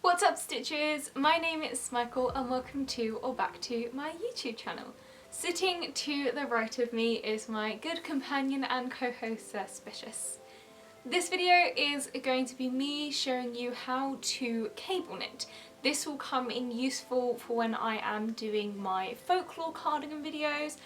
What's up, Stitches? My name is Michael and welcome to or back to my YouTube channel. Sitting to the right of me is my good companion and co-host Suspicious. This video is going to be me showing you how to cable knit. This will come in useful for when I am doing my folklore cardigan videos.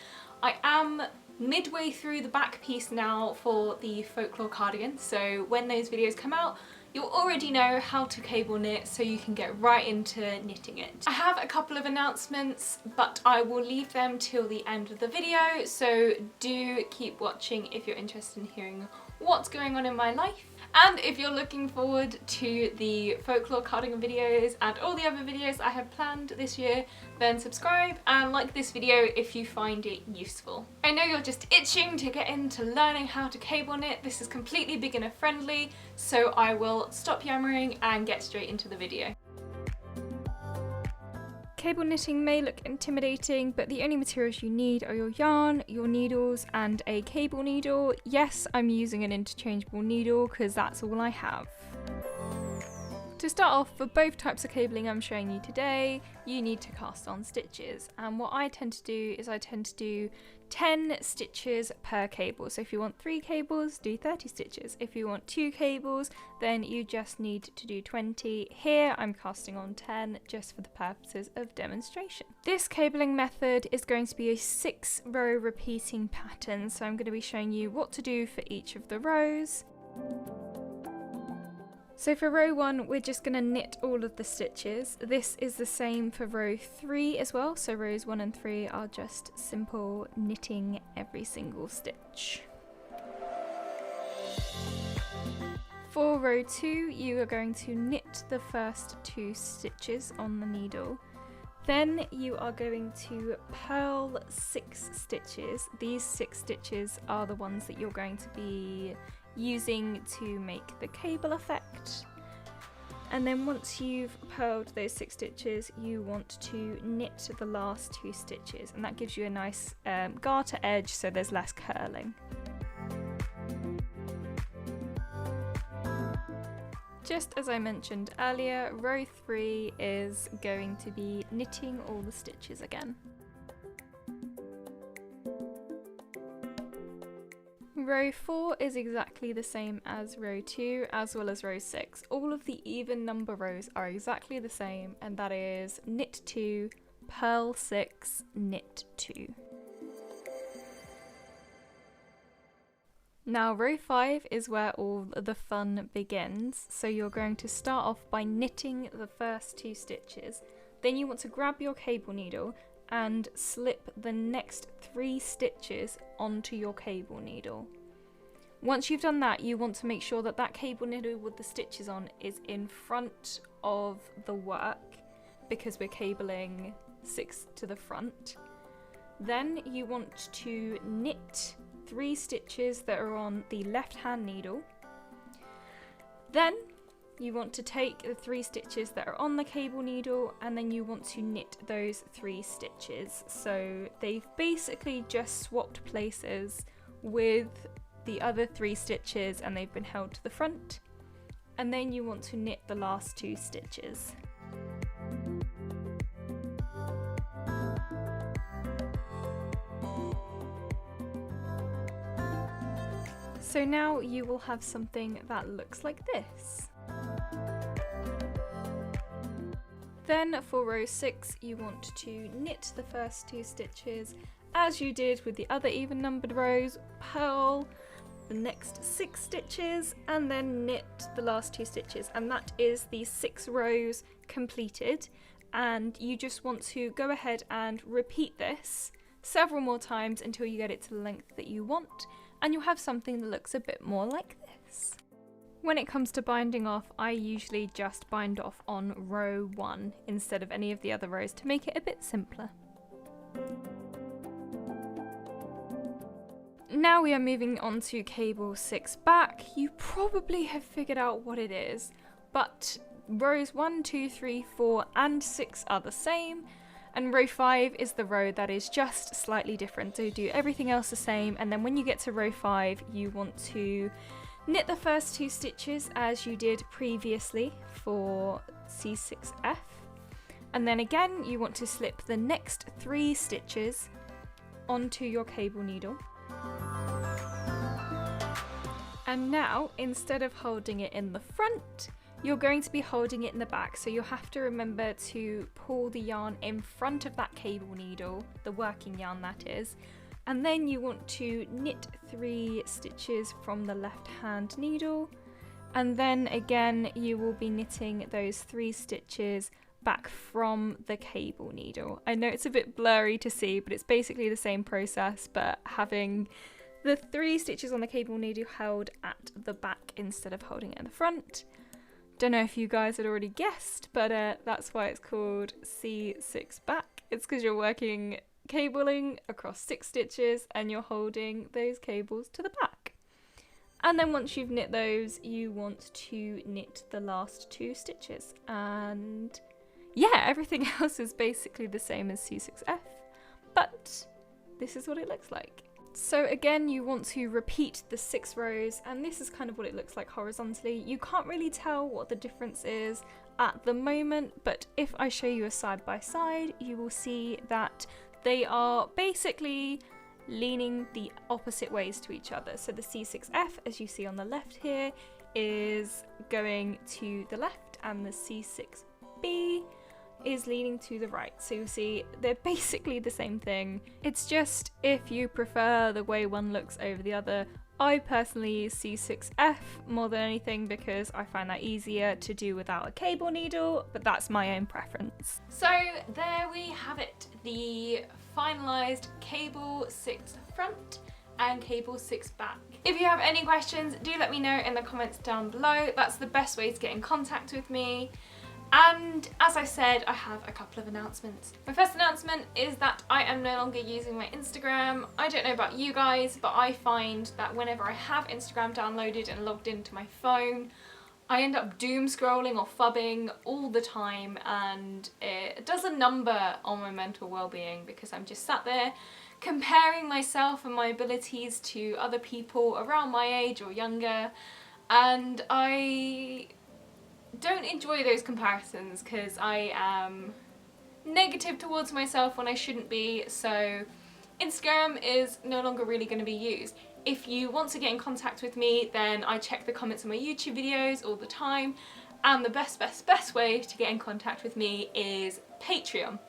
I am midway through the back piece now for the folklore cardigan, so when those videos come out you'll already know how to cable knit so you can get right into knitting it. I have a couple of announcements, but I will leave them till the end of the video, so do keep watching if you're interested in hearing what's going on in my life. And if you're looking forward to the folklore cardigan videos and all the other videos I have planned this year, then subscribe and like this video if you find it useful. I know you're just itching to get into learning how to cable knit. This is completely beginner friendly, so I will stop yammering and get straight into the video. Cable knitting may look intimidating, but the only materials you need are your yarn, your needles, and a cable needle. Yes, I'm using an interchangeable needle because that's all I have. To start off, for both types of cabling I'm showing you today, you need to cast on stitches. And what I tend to do is I tend to do 10 stitches per cable. So if you want 3 cables, do 30 stitches. If you want 2 cables, then you just need to do 20. Here I'm casting on 10 just for the purposes of demonstration. This cabling method is going to be a 6-row repeating pattern. So I'm going to be showing you what to do for each of the rows. So for row 1, we're just going to knit all of the stitches. This is the same for row 3 as well, so rows 1 and 3 are just simple knitting every single stitch. For row 2, you are going to knit the first 2 stitches on the needle. Then you are going to purl 6 stitches. These 6 stitches are the ones that you're going to be using to make the cable effect. And then once you've purled those 6 stitches, you want to knit the last 2 stitches, and that gives you a nice garter edge so there's less curling. Just as I mentioned earlier, row 3 is going to be knitting all the stitches again. Row 4 is exactly the same as row 2 as well as row 6. All of the even number rows are exactly the same, and that is knit 2, purl 6, knit 2. Now row 5 is where all the fun begins, so you're going to start off by knitting the first 2 stitches. Then you want to grab your cable needle and slip the next 3 stitches onto your cable needle. Once you've done that, you want to make sure that that cable needle with the stitches on is in front of the work, because we're cabling 6 to the front. Then you want to knit 3 stitches that are on the left hand needle. Then you want to take the 3 stitches that are on the cable needle, and then you want to knit those 3 stitches. So they've basically just swapped places with the other 3 stitches and they've been held to the front. And then you want to knit the last 2 stitches. So now you will have something that looks like this. Then for row 6, you want to knit the first 2 stitches as you did with the other even numbered rows, purl the next 6 stitches and then knit the last 2 stitches, and that is the 6 rows completed. And you just want to go ahead and repeat this several more times until you get it to the length that you want, and you'll have something that looks a bit more like this. When it comes to binding off, I usually just bind off on row 1 instead of any of the other rows to make it a bit simpler. Now we are moving on to cable 6 back. You probably have figured out what it is, but rows 1, 2, 3, 4 and 6 are the same, and row 5 is the row that is just slightly different. So do everything else the same, and then when you get to row 5 you want to knit the first 2 stitches as you did previously for C6F. And then again, you want to slip the next 3 stitches onto your cable needle. And now, instead of holding it in the front, you're going to be holding it in the back. So you'll have to remember to pull the yarn in front of that cable needle, the working yarn that is. And then you want to knit 3 stitches from the left hand needle. And then again, you will be knitting those 3 stitches back from the cable needle. I know it's a bit blurry to see, but it's basically the same process, but having the 3 stitches on the cable needle held at the back instead of holding it in the front. Don't know if you guys had already guessed, but that's why it's called C6 back. It's because you're working cabling across 6 stitches and you're holding those cables to the back. And then once you've knit those, you want to knit the last 2 stitches. And yeah, everything else is basically the same as C6F, but this is what it looks like. So again, you want to repeat the 6 rows, and this is kind of what it looks like horizontally. You can't really tell what the difference is at the moment, but if I show you a side by side, you will see that they are basically leaning the opposite ways to each other. So the C6F, as you see on the left here, is going to the left, and the C6B is leaning to the right. So you'll see they're basically the same thing. It's just if you prefer the way one looks over the other. I personally use C6F more than anything because I find that easier to do without a cable needle, but that's my own preference. So there we have it, the finalised cable 6 front and cable 6 back. If you have any questions, do let me know in the comments down below. That's the best way to get in contact with me. And as I said, I have a couple of announcements. My first announcement is that I am no longer using my Instagram. I don't know about you guys, but I find that whenever I have Instagram downloaded and logged into my phone, I end up doom scrolling or fubbing all the time, and it does a number on my mental well-being because I'm just sat there comparing myself and my abilities to other people around my age or younger, and I don't enjoy those comparisons because I am negative towards myself when I shouldn't be. So Instagram is no longer really going to be used. If you want to get in contact with me, then I check the comments on my YouTube videos all the time, and the best way to get in contact with me is Patreon.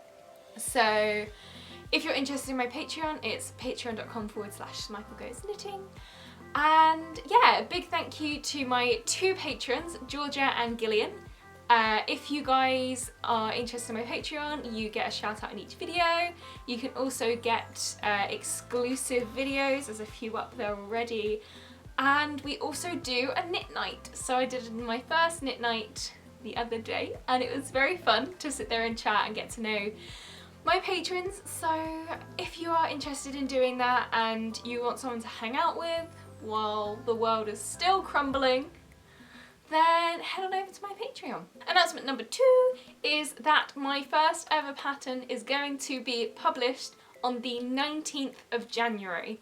So if you're interested in my Patreon, it's patreon.com/SmichaelGoesKnitting. And yeah, a big thank you to my 2 patrons, Georgia and Gillian. If you guys are interested in my Patreon, you get a shout out in each video. You can also get exclusive videos, there's a few up there already. And we also do a knit night. So I did my first knit night the other day, and it was very fun to sit there and chat and get to know my patrons. So if you are interested in doing that and you want someone to hang out with while the world is still crumbling, then head on over to my Patreon. Announcement number 2 is that my first ever pattern is going to be published on the 19th of January.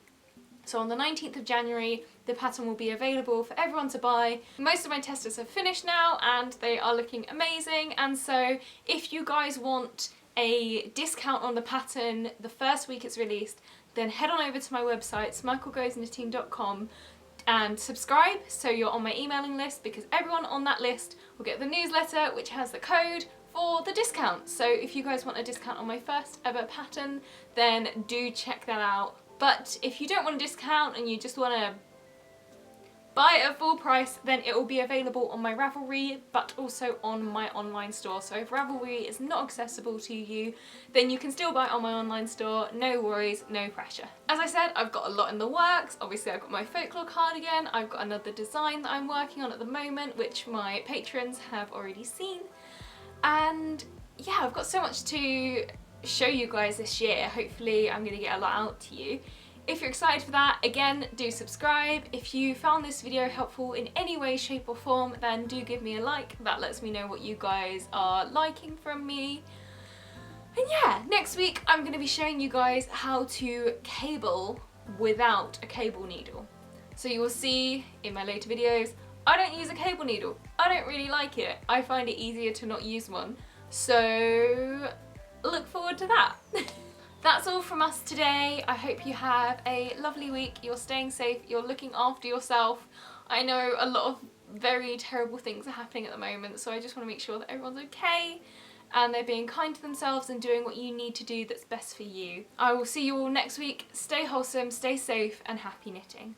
So on the 19th of January, the pattern will be available for everyone to buy. Most of my testers have finished now and they are looking amazing, and so if you guys want a discount on the pattern the first week it's released, then head on over to my website, SmichaelGoesKnitting.com, and subscribe so you're on my emailing list, because everyone on that list will get the newsletter which has the code for the discount. So if you guys want a discount on my first ever pattern, then do check that out. But if you don't want a discount and you just want to buy it at full price, then it will be available on my Ravelry, but also on my online store. So if Ravelry is not accessible to you, then you can still buy it on my online store. No worries, no pressure. As I said, I've got a lot in the works. Obviously I've got my folklore cardigan, I've got another design that I'm working on at the moment, which my patrons have already seen. And yeah, I've got so much to show you guys this year. Hopefully I'm going to get a lot out to you. If you're excited for that, again, do subscribe. If you found this video helpful in any way, shape or form, then do give me a like. That lets me know what you guys are liking from me. And yeah, next week I'm going to be showing you guys how to cable without a cable needle. So you will see in my later videos, I don't use a cable needle. I don't really like it. I find it easier to not use one. So look forward to that. That's all from us today. I hope you have a lovely week. You're staying safe. You're looking after yourself. I know a lot of very terrible things are happening at the moment, so I just want to make sure that everyone's okay and they're being kind to themselves and doing what you need to do that's best for you. I will see you all next week. Stay wholesome, stay safe, and happy knitting.